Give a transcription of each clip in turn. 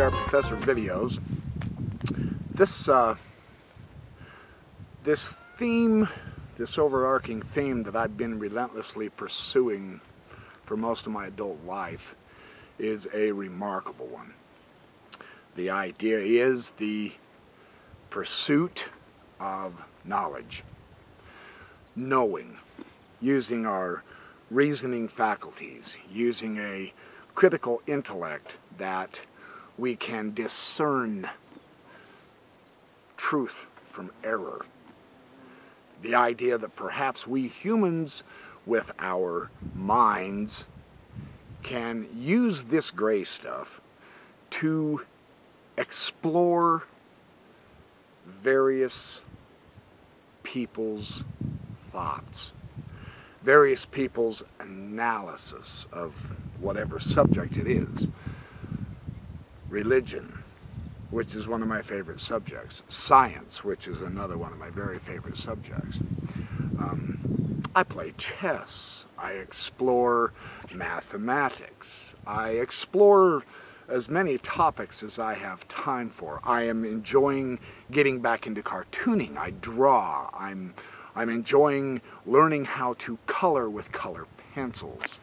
our Professor videos. This theme, this overarching theme that I've been relentlessly pursuing for most of my adult life is a remarkable one. The idea is the pursuit of knowledge, knowing, using our reasoning faculties, using a critical intellect that we can discern truth from error. The idea that perhaps we humans with our minds can use this gray stuff to explore various people's thoughts, various people's analysis of whatever subject it is. Religion, which is one of my favorite subjects. Science, which is another one of my very favorite subjects. I play chess. I explore mathematics. I explore as many topics as I have time for. I am enjoying getting back into cartooning. I draw. I'm enjoying learning how to color with color pencils.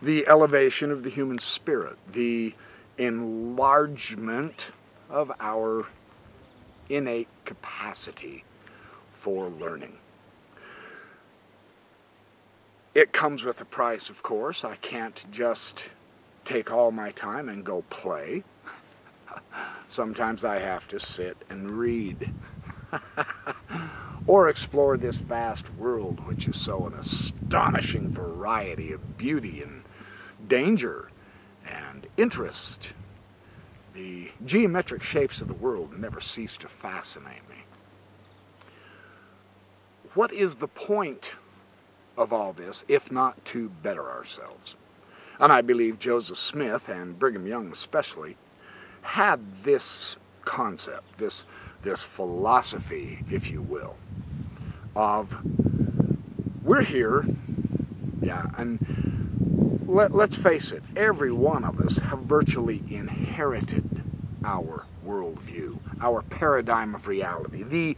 The elevation of the human spirit, the enlargement of our innate capacity for learning. It comes with a price, of course. I can't just take all my time and go play. Sometimes I have to sit and read. Or explore this vast world, which is so an astonishing variety of beauty and danger and interest. The geometric shapes of the world never cease to fascinate me. What is the point of all this, if not to better ourselves? And I believe Joseph Smith, and Brigham Young especially, had this concept, this philosophy, if you will, of we're here, yeah, and let's face it, every one of us have virtually inherited our worldview, our paradigm of reality,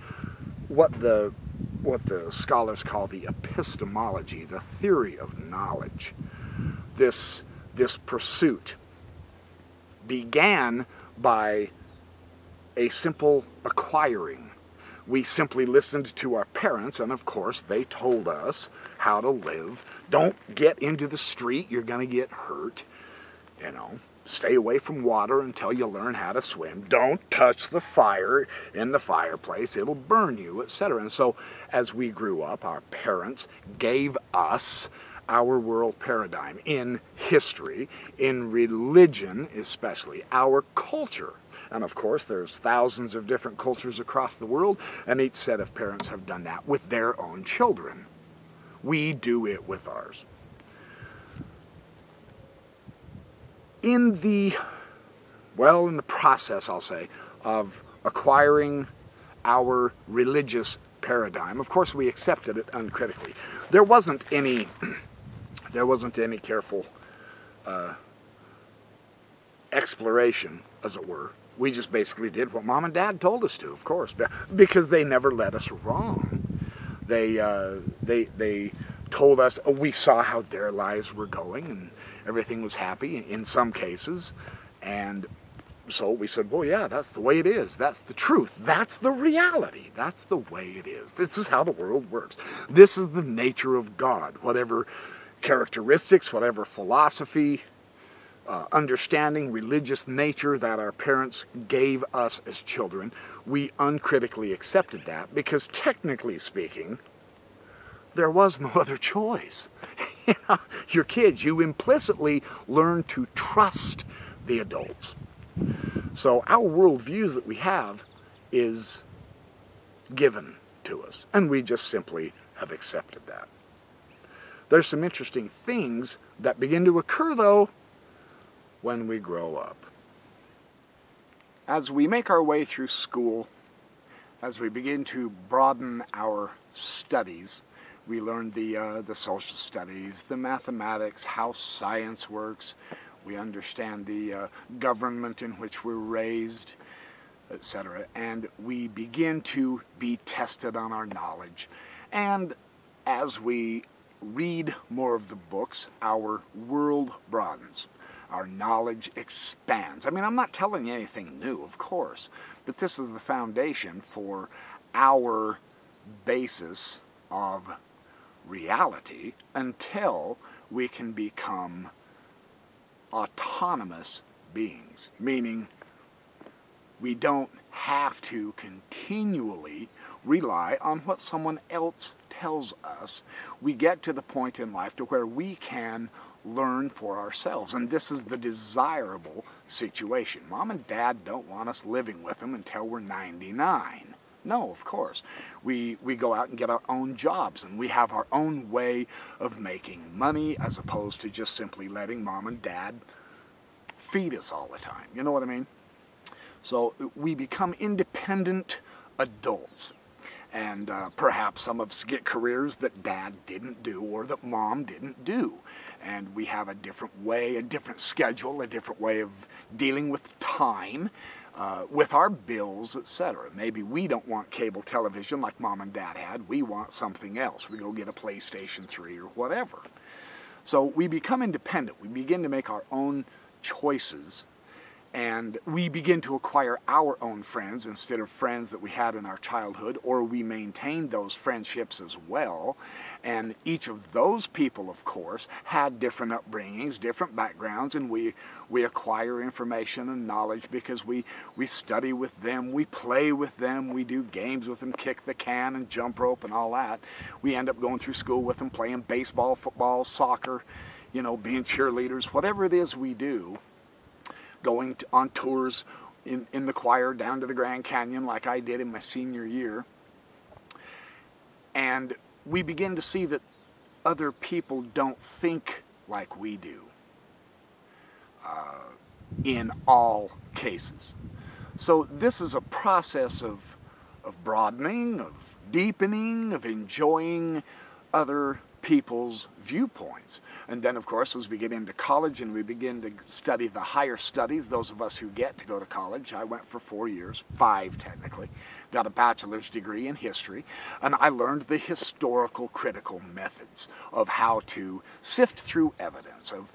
what the scholars call the epistemology, the theory of knowledge. This pursuit began by a simple acquiring. We simply listened to our parents, and of course they told us how to live. Don't get into the street, you're going to get hurt. You know, stay away from water until you learn how to swim. Don't touch the fire in the fireplace, it'll burn you, etc. And so as we grew up, our parents gave us our world paradigm in history, in religion especially, our culture. And of course, there's thousands of different cultures across the world, and each set of parents have done that with their own children. We do it with ours. In the process, I'll say, of acquiring our religious paradigm, of course we accepted it uncritically. There wasn't any careful exploration, as it were. We just basically did what Mom and Dad told us to, of course, because they never led us wrong. They told us, we saw how their lives were going, and everything was happy in some cases, and so we said, well, yeah, that's the way it is. That's the truth. That's the reality. That's the way it is. This is how the world works. This is the nature of God. Whatever characteristics, whatever philosophy, understanding, religious nature that our parents gave us as children, we uncritically accepted that because, technically speaking, there was no other choice. You know, your kids, you implicitly learn to trust the adults. So our worldviews that we have is given to us, and we just simply have accepted that. There's some interesting things that begin to occur, though, when we grow up. As we make our way through school, as we begin to broaden our studies, we learn the social studies, the mathematics, how science works. We understand the government in which we're raised, etc. And we begin to be tested on our knowledge. And as we read more of the books, our world broadens. Our knowledge expands. I mean, I'm not telling you anything new, of course, but this is the foundation for our basis of reality until we can become autonomous beings, meaning we don't have to continually rely on what someone else tells us. We get to the point in life to where we can learn for ourselves, and this is the desirable situation. Mom and Dad don't want us living with them until we're 99. No, of course. We go out and get our own jobs, and we have our own way of making money as opposed to just simply letting Mom and Dad feed us all the time. You know what I mean? So we become independent adults. And perhaps some of us get careers that Dad didn't do or that Mom didn't do. And we have a different way, a different schedule, a different way of dealing with time, with our bills, etc. Maybe we don't want cable television like Mom and Dad had. We want something else. We go get a PlayStation 3 or whatever. So we become independent. We begin to make our own choices. And we begin to acquire our own friends instead of friends that we had in our childhood, or we maintain those friendships as well. And each of those people, of course, had different upbringings, different backgrounds, and we acquire information and knowledge because we study with them, we play with them, we do games with them, kick the can and jump rope and all that. We end up going through school with them, playing baseball, football, soccer, you know, being cheerleaders, whatever it is we do. Going on tours in the choir down to the Grand Canyon like I did in my senior year. And we begin to see that other people don't think like we do in all cases. So this is a process of broadening, of deepening, of enjoying other people's viewpoints. And then, of course, as we get into college and we begin to study the higher studies, those of us who get to go to college, I went for 4 years, 5 technically, got a bachelor's degree in history, and I learned the historical critical methods of how to sift through evidence, of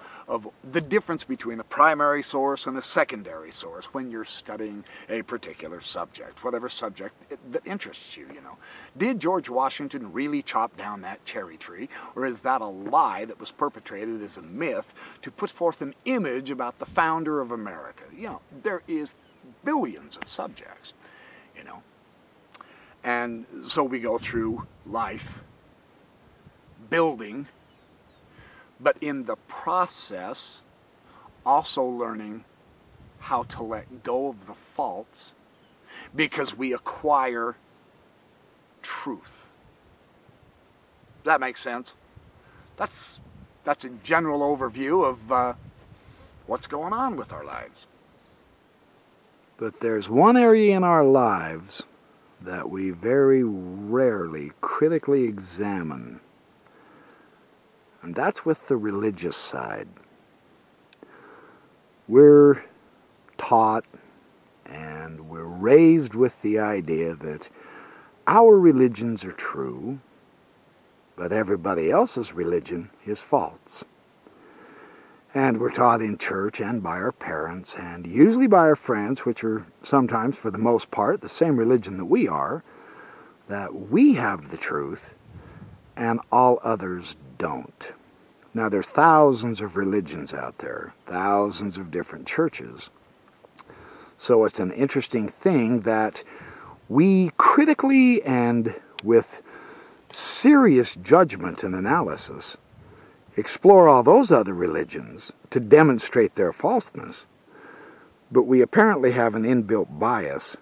the difference between a primary source and a secondary source when you're studying a particular subject, whatever subject that interests you, you know. Did George Washington really chop down that cherry tree, or is that a lie that was perpetrated as a myth to put forth an image about the founder of America? You know, there is billions of subjects, you know. And so we go through life building, but in the process also learning how to let go of the faults because we acquire truth. That makes sense? That's a general overview of what's going on with our lives. But there's one area in our lives that we very rarely critically examine, and that's with the religious side. We're taught and we're raised with the idea that our religions are true, but everybody else's religion is false. And we're taught in church and by our parents and usually by our friends, which are sometimes, for the most part, the same religion that we are, that we have the truth and all others don't. Now, there's thousands of religions out there, thousands of different churches. So it's an interesting thing that we critically and with serious judgment and analysis explore all those other religions to demonstrate their falseness, but we apparently have an inbuilt bias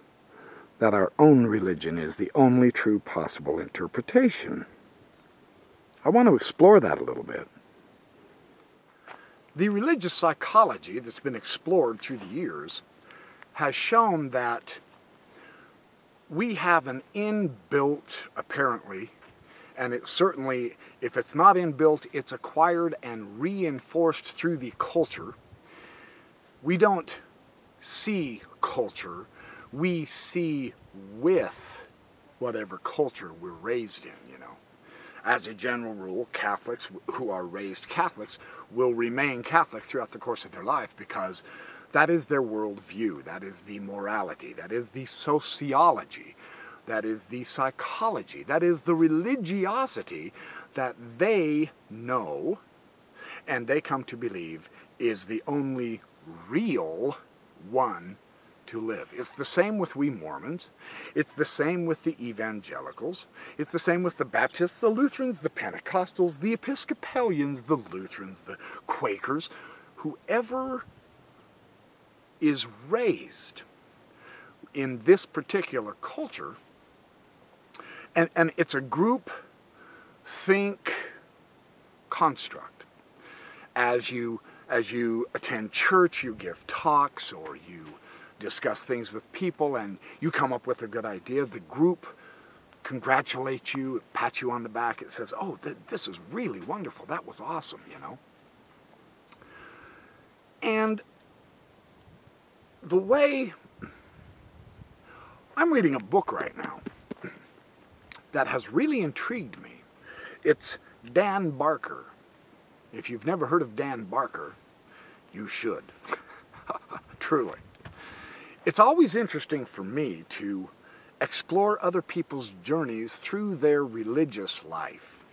that our own religion is the only true possible interpretation. I want to explore that a little bit. The religious psychology that's been explored through the years has shown that we have an inbuilt, apparently, and it's certainly, if it's not inbuilt, it's acquired and reinforced through the culture, we don't see culture, we see with whatever culture we're raised in, you know. As a general rule, Catholics who are raised Catholics will remain Catholics throughout the course of their life because that is their worldview, that is the morality, that is the sociology, that is the psychology, that is the religiosity that they know and they come to believe is the only real one to live. It's the same with we Mormons. It's the same with the evangelicals. It's the same with the Baptists, the Lutherans, the Pentecostals, the Episcopalians, the Lutherans, the Quakers. Whoever is raised in this particular culture, and it's a group think construct. As you attend church, you give talks, or you discuss things with people, and you come up with a good idea. The group congratulates you, pats you on the back. It says, oh, this is really wonderful. That was awesome, you know. And the way, I'm reading a book right now that has really intrigued me. It's Dan Barker. If you've never heard of Dan Barker, you should. Truly. It's always interesting for me to explore other people's journeys through their religious life.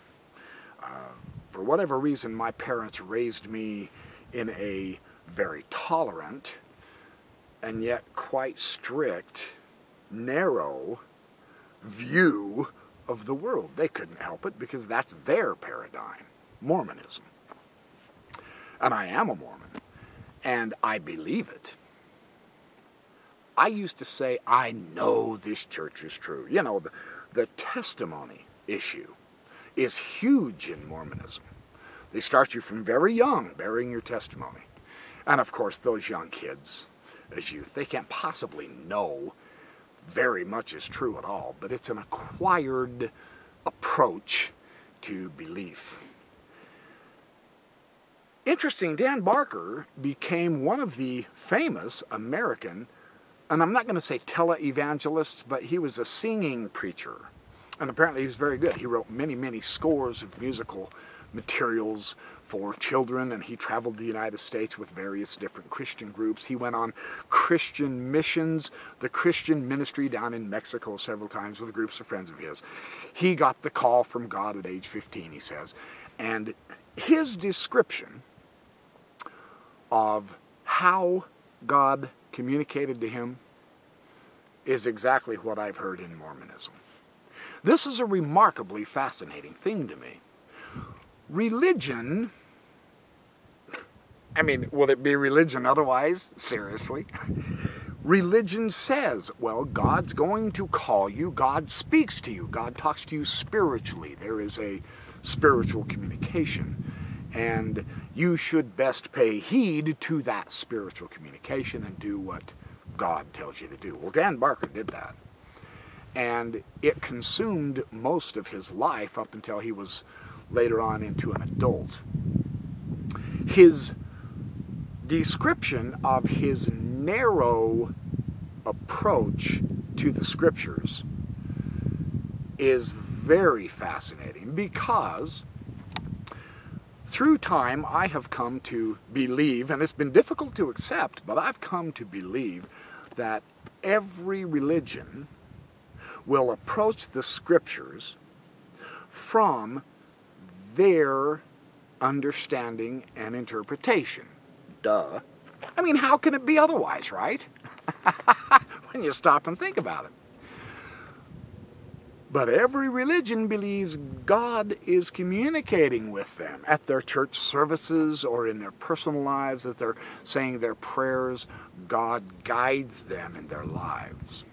For whatever reason, my parents raised me in a very tolerant and yet quite strict, narrow view of the world. They couldn't help it because that's their paradigm, Mormonism. And I am a Mormon, and I believe it. I used to say, I know this church is true. You know, the testimony issue is huge in Mormonism. They start you from very young, bearing your testimony. And of course, those young kids, as youth, they can't possibly know very much is true at all, but it's an acquired approach to belief. Interesting, Dan Barker became one of the famous American, and I'm not going to say tele-evangelists, but he was a singing preacher. And apparently he was very good. He wrote many, many scores of musical materials for children, and he traveled the United States with various different Christian groups. He went on Christian missions, the Christian ministry down in Mexico several times with groups of friends of his. He got the call from God at age 15, he says, and his description of how God communicated to him is exactly what I've heard in Mormonism. This is a remarkably fascinating thing to me. Religion, I mean, would it be religion otherwise? Seriously? Religion says, well, God's going to call you, God speaks to you, God talks to you spiritually. There is a spiritual communication, and you should best pay heed to that spiritual communication and do what God tells you to do. Well, Dan Barker did that, and it consumed most of his life up until he was later on into an adult. His description of his narrow approach to the Scriptures is very fascinating because through time I have come to believe, and it's been difficult to accept, but I've come to believe that every religion will approach the Scriptures from their understanding and interpretation. Duh. I mean, how can it be otherwise, right? When you stop and think about it. But every religion believes God is communicating with them at their church services or in their personal lives, as they're saying their prayers. God guides them in their lives.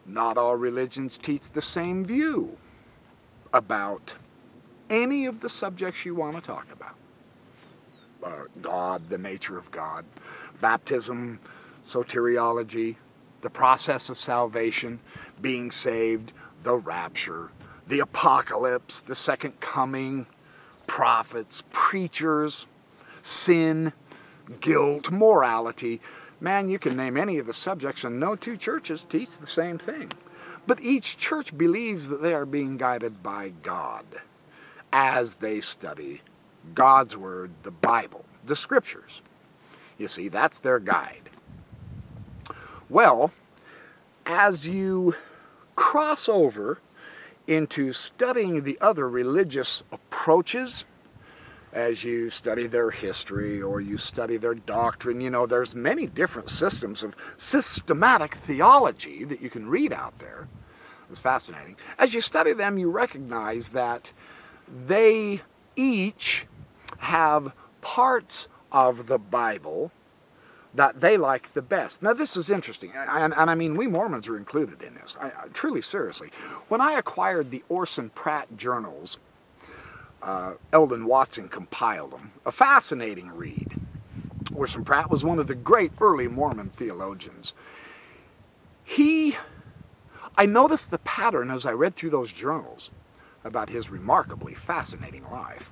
Not all religions teach the same view about any of the subjects you want to talk about. God, the nature of God, baptism, soteriology, the process of salvation, being saved, the rapture, the apocalypse, the second coming, prophets, preachers, sin, guilt, morality. Man, you can name any of the subjects, and no two churches teach the same thing. But each church believes that they are being guided by God as they study God's Word, the Bible, the Scriptures. You see, that's their guide. Well, as you cross over into studying the other religious approaches, as you study their history or you study their doctrine, you know, there's many different systems of systematic theology that you can read out there. It's fascinating. As you study them, you recognize that they each have parts of the Bible that they like the best. Now, this is interesting, and I mean, we Mormons are included in this. Truly, seriously. When I acquired the Orson Pratt journals, Eldon Watson compiled them. A fascinating read. Orson Pratt was one of the great early Mormon theologians. I noticed the pattern as I read through those journals about his remarkably fascinating life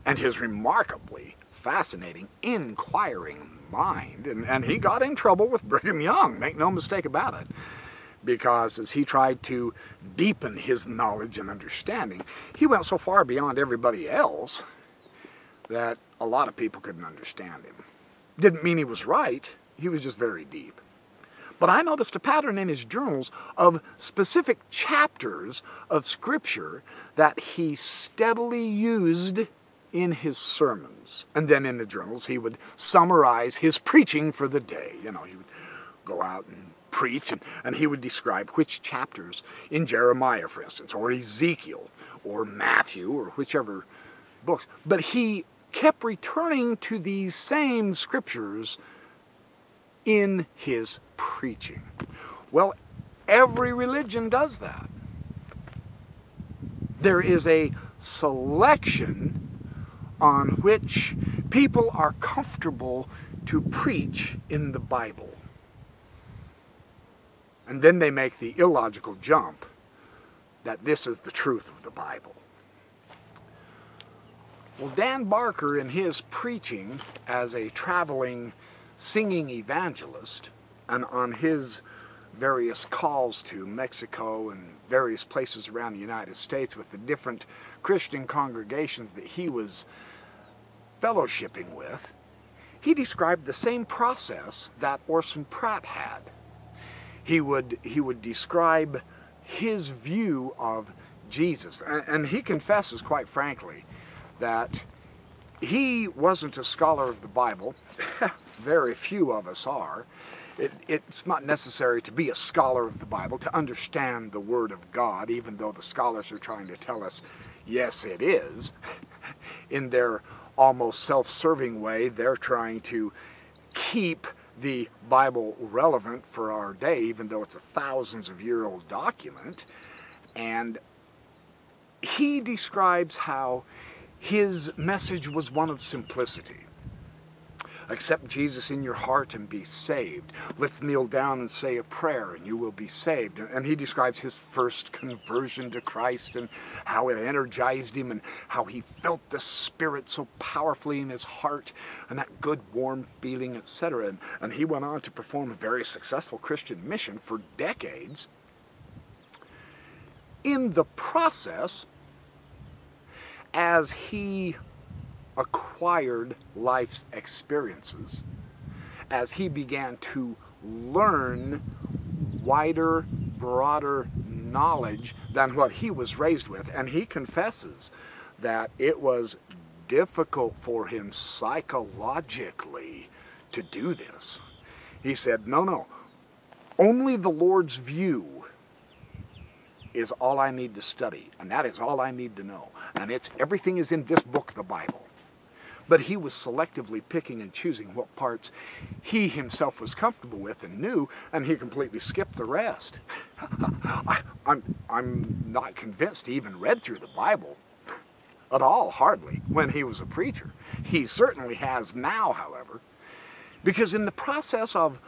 and his remarkably fascinating, inquiring mind. And he got in trouble with Brigham Young, make no mistake about it, because as he tried to deepen his knowledge and understanding, he went so far beyond everybody else that a lot of people couldn't understand him. Didn't mean he was right, he was just very deep. But I noticed a pattern in his journals of specific chapters of Scripture that he steadily used in his sermons. And then in the journals he would summarize his preaching for the day. You know, he would go out and preach, and he would describe which chapters in Jeremiah, for instance, or Ezekiel, or Matthew, or whichever books. But he kept returning to these same scriptures in his preaching. Well, every religion does that. There is a selection on which people are comfortable to preach in the Bible. And then they make the illogical jump that this is the truth of the Bible. Well, Dan Barker, in his preaching as a traveling singing evangelist, and on his various calls to Mexico and various places around the United States with the different Christian congregations that he was fellowshipping with, he described the same process that Orson Pratt had. He would describe his view of Jesus, and he confesses, quite frankly, that he wasn't a scholar of the Bible. Very few of us are. It's not necessary to be a scholar of the Bible to understand the Word of God, even though the scholars are trying to tell us, yes, it is. In their almost self-serving way, they're trying to keep the Bible relevant for our day, even though it's a thousands-of-year-old document. And he describes how his message was one of simplicity. Accept Jesus in your heart and be saved. Let's kneel down and say a prayer and you will be saved. And he describes his first conversion to Christ and how it energized him and how he felt the Spirit so powerfully in his heart and that good warm feeling, etc. And he went on to perform a very successful Christian mission for decades. In the process, as he acquired life's experiences, as he began to learn wider, broader knowledge than what he was raised with, and he confesses that it was difficult for him psychologically to do this. He said, no, only the Lord's view is all I need to study, and that is all I need to know. And everything is in this book, the Bible. But he was selectively picking and choosing what parts he himself was comfortable with and knew, and he completely skipped the rest. I'm not convinced he even read through the Bible at all, hardly, when he was a preacher. He certainly has now, however, because in the process of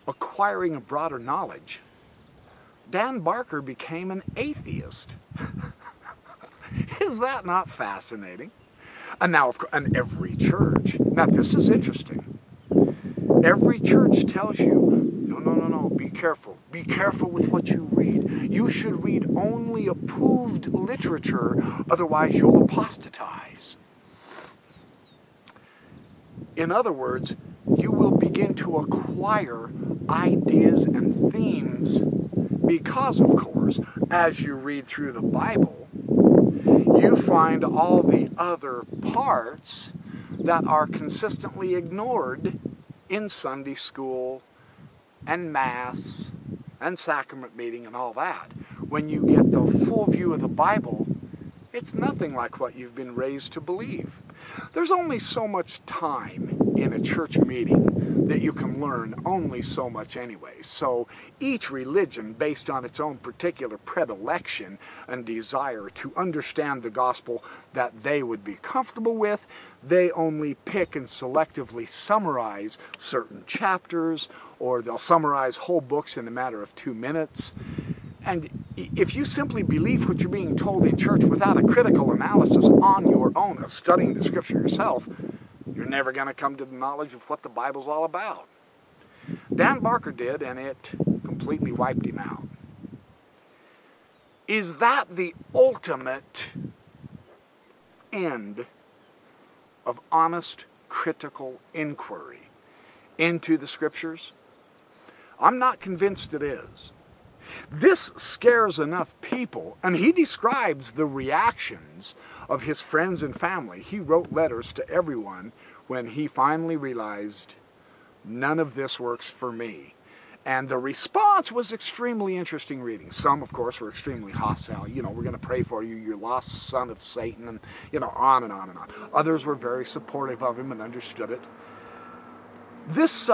acquiring a broader knowledge, Dan Barker became an atheist. Is that not fascinating? And now, and every church, now this is interesting. Every church tells you, no, be careful. Be careful with what you read. You should read only approved literature, otherwise you'll apostatize. In other words, you will begin to acquire ideas and themes because, of course, as you read through the Bible, you find all the other parts that are consistently ignored in Sunday school and Mass and sacrament meeting and all that. When you get the full view of the Bible, it's nothing like what you've been raised to believe. There's only so much time in a church meeting that you can learn only so much anyway. So each religion, based on its own particular predilection and desire to understand the gospel that they would be comfortable with, they only pick and selectively summarize certain chapters, or they'll summarize whole books in a matter of 2 minutes. And if you simply believe what you're being told in church without a critical analysis on your own of studying the Scripture yourself, you're never going to come to the knowledge of what the Bible's all about. Dan Barker did, and it completely wiped him out. Is that the ultimate end of honest, critical inquiry into the Scriptures? I'm not convinced it is. This scares enough people, and he describes the reactions of his friends and family. He wrote letters to everyone when he finally realized, none of this works for me. And the response was extremely interesting reading. Some, of course, were extremely hostile. You know, we're going to pray for you, you lost son of Satan, and, you know, on and on and on. Others were very supportive of him and understood it. This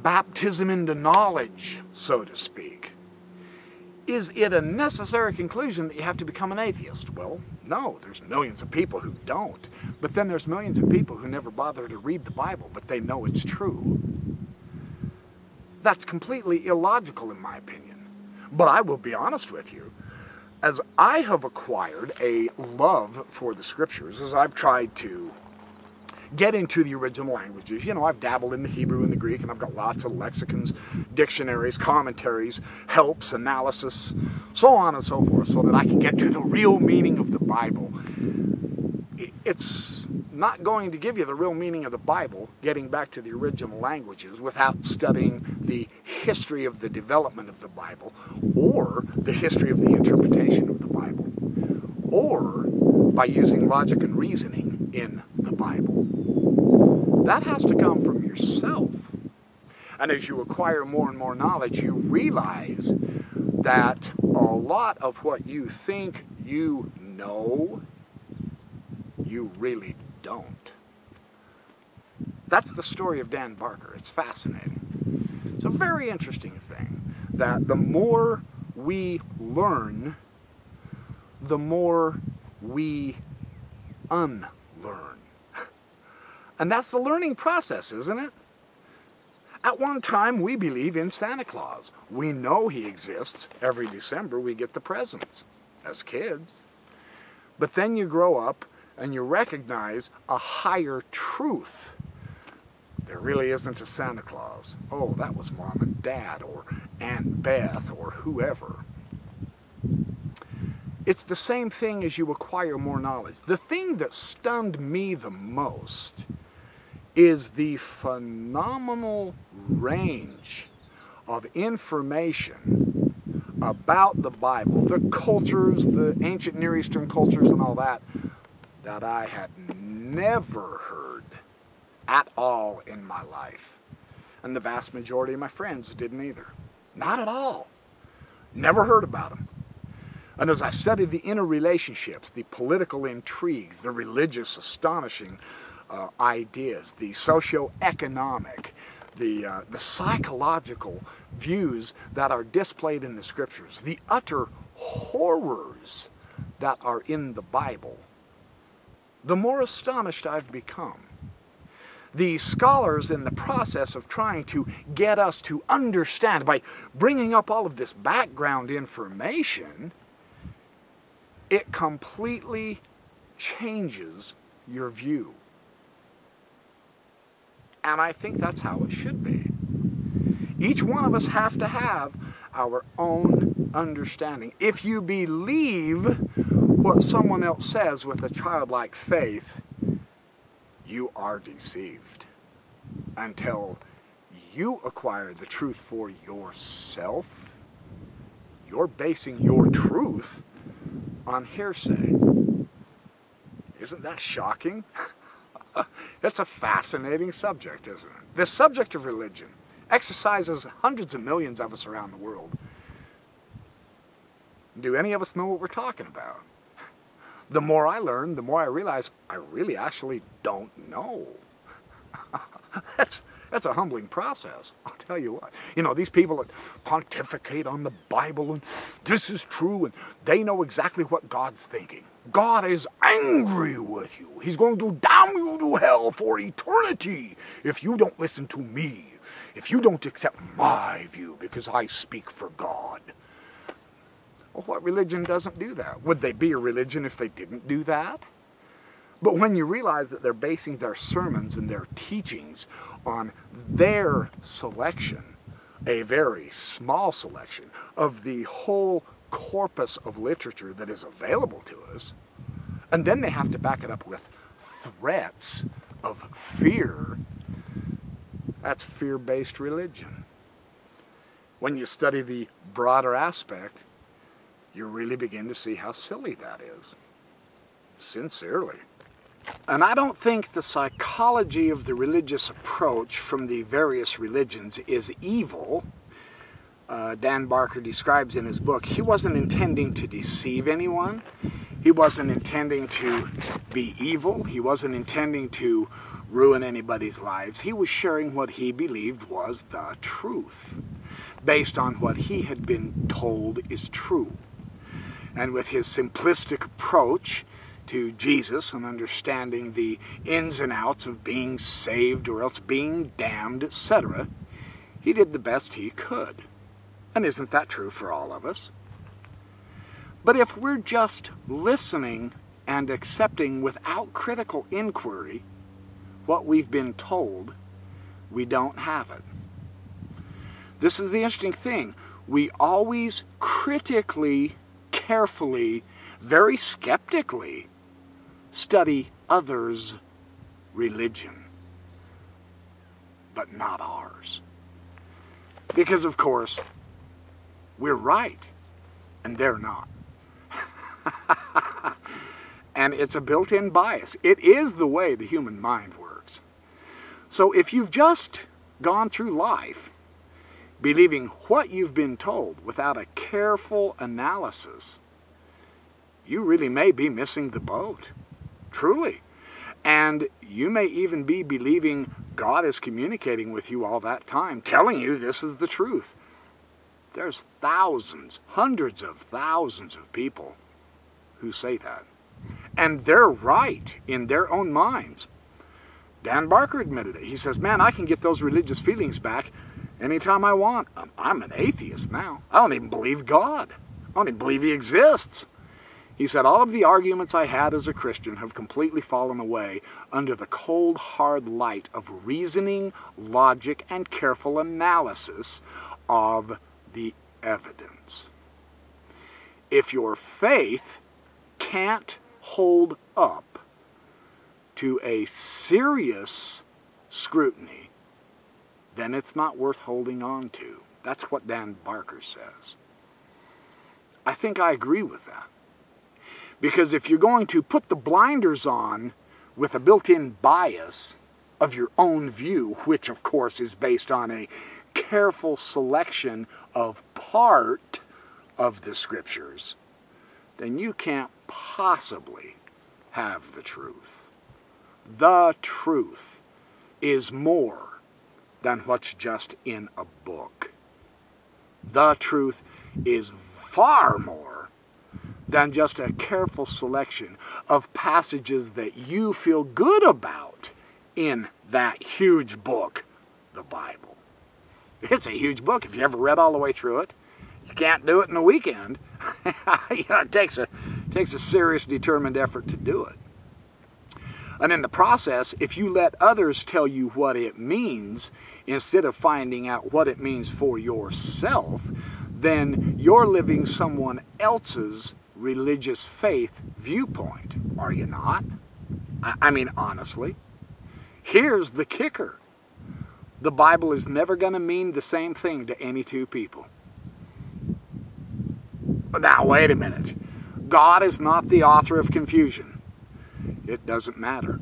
baptism into knowledge, so to speak, is it a necessary conclusion that you have to become an atheist? Well, no, there's millions of people who don't. But then there's millions of people who never bother to read the Bible, but they know it's true. That's completely illogical in my opinion. But I will be honest with you, as I have acquired a love for the Scriptures, as I've tried to get into the original languages. You know, I've dabbled in the Hebrew and the Greek, and I've got lots of lexicons, dictionaries, commentaries, helps, analysis, so on and so forth, so that I can get to the real meaning of the Bible. It's not going to give you the real meaning of the Bible, getting back to the original languages, without studying the history of the development of the Bible, or the history of the interpretation of the Bible, or by using logic and reasoning in the Bible. That has to come from yourself. And as you acquire more and more knowledge, you realize that a lot of what you think you know, you really don't. That's the story of Dan Barker. It's fascinating. It's a very interesting thing that the more we learn, the more we unlearn. And that's the learning process, isn't it? At one time, we believe in Santa Claus. We know he exists. Every December, we get the presents as kids. But then you grow up and you recognize a higher truth. There really isn't a Santa Claus. Oh, that was Mom and Dad or Aunt Beth or whoever. It's the same thing as you acquire more knowledge. The thing that stunned me the most is the phenomenal range of information about the Bible, the cultures, the ancient Near Eastern cultures and all that, that I had never heard at all in my life. And the vast majority of my friends didn't either. Not at all. Never heard about them. And as I studied the interrelationships, the political intrigues, the religious astonishing ideas, the socio-economic, the psychological views that are displayed in the Scriptures, the utter horrors that are in the Bible, the more astonished I've become. The scholars, in the process of trying to get us to understand by bringing up all of this background information, It completely changes your view. And I think that's how it should be. Each one of us have to have our own understanding. If you believe what someone else says with a childlike faith, you are deceived until you acquire the truth for yourself. You're basing your truth on hearsay. Isn't that shocking? It's a fascinating subject, isn't it? The subject of religion exercises hundreds of millions of us around the world. Do any of us know what we're talking about? The more I learn, the more I realize I really actually don't know. That's a humbling process, I'll tell you what. You know, these people that pontificate on the Bible and this is true and they know exactly what God's thinking. God is angry with you. He's going to damn you to hell for eternity if you don't listen to me, if you don't accept my view because I speak for God. Well, what religion doesn't do that? Would they be a religion if they didn't do that? But when you realize that they're basing their sermons and their teachings on their selection, a very small selection of the whole corpus of literature that is available to us, and then they have to back it up with threats of fear, that's fear-based religion. When you study the broader aspect, you really begin to see how silly that is. Sincerely. And I don't think the psychology of the religious approach from the various religions is evil. Dan Barker describes in his book, he wasn't intending to deceive anyone. He wasn't intending to be evil. He wasn't intending to ruin anybody's lives. He was sharing what he believed was the truth, based on what he had been told is true. And with his simplistic approach to Jesus and understanding the ins and outs of being saved or else being damned, etc., he did the best he could. And isn't that true for all of us? But if we're just listening and accepting without critical inquiry what we've been told, we don't have it. This is the interesting thing. We always critically, carefully, very skeptically study others' religion, but not ours. Because, of course, we're right, and they're not. And it's a built-in bias. It is the way the human mind works. So if you've just gone through life believing what you've been told without a careful analysis, you really may be missing the boat. Truly. And you may even be believing God is communicating with you all that time, telling you this is the truth. There's thousands, hundreds of thousands of people who say that. And they're right in their own minds. Dan Barker admitted it. He says, man, I can get those religious feelings back anytime I want. I'm an atheist now. I don't even believe God. I don't even believe he exists. He said, all of the arguments I had as a Christian have completely fallen away under the cold, hard light of reasoning, logic, and careful analysis of the evidence. If your faith can't hold up to a serious scrutiny, then it's not worth holding on to. That's what Dan Barker says. I think I agree with that. Because if you're going to put the blinders on with a built-in bias of your own view, which of course is based on a careful selection of part of the Scriptures, then you can't possibly have the truth. The truth is more than what's just in a book. The truth is far more than just a careful selection of passages that you feel good about in that huge book, the Bible. It's a huge book. If you ever read all the way through it, you can't do it in a weekend. You know, it takes It takes a serious, determined effort to do it. And in the process, if you let others tell you what it means instead of finding out what it means for yourself, then you're living someone else's religious faith viewpoint, are you not? I mean, honestly. Here's the kicker. The Bible is never going to mean the same thing to any two people. Now, wait a minute. God is not the author of confusion. It doesn't matter.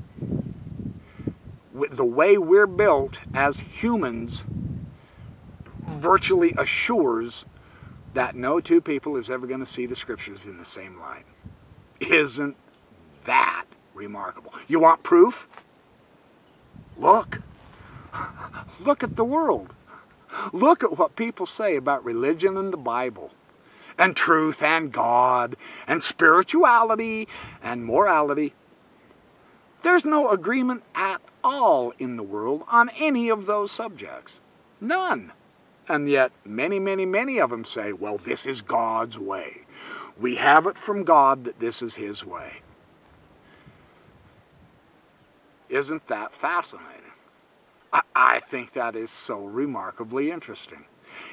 The way we're built as humans virtually assures that no two people is ever going to see the Scriptures in the same light. Isn't that remarkable? You want proof? Look. Look at the world. Look at what people say about religion and the Bible, and truth and God, and spirituality and morality. There's no agreement at all in the world on any of those subjects. None. And yet, many, many, many of them say, well, this is God's way. We have it from God that this is His way. Isn't that fascinating? I think that is so remarkably interesting.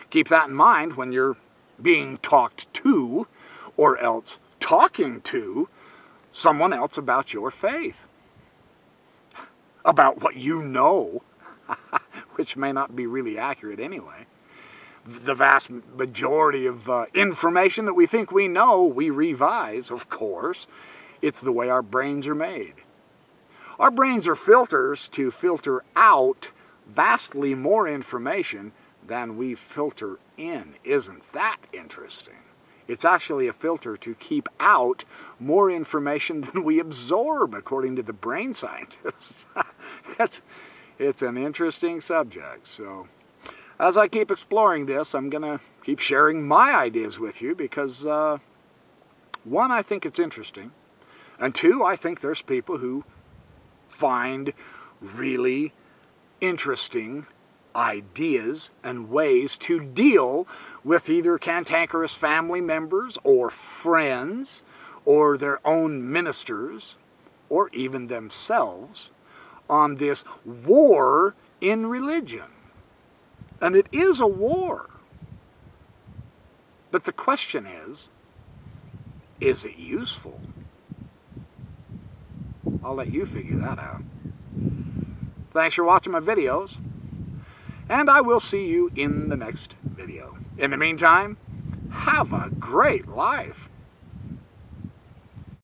Keep that in mind when you're being talked to, or else talking to, someone else about your faith. About what you know, which may not be really accurate anyway. The vast majority of information that we think we know, we revise, of course. It's the way our brains are made. Our brains are filters to filter out vastly more information than we filter in. Isn't that interesting? It's actually a filter to keep out more information than we absorb, according to the brain scientists. It's an interesting subject. So, as I keep exploring this, I'm going to keep sharing my ideas with you because, one, I think it's interesting, and two, I think there's people who find really interesting ideas and ways to deal with either cantankerous family members or friends or their own ministers or even themselves on this war in religion. And it is a war. But the question is it useful? I'll let you figure that out. Thanks for watching my videos, and I will see you in the next video. In the meantime, have a great life.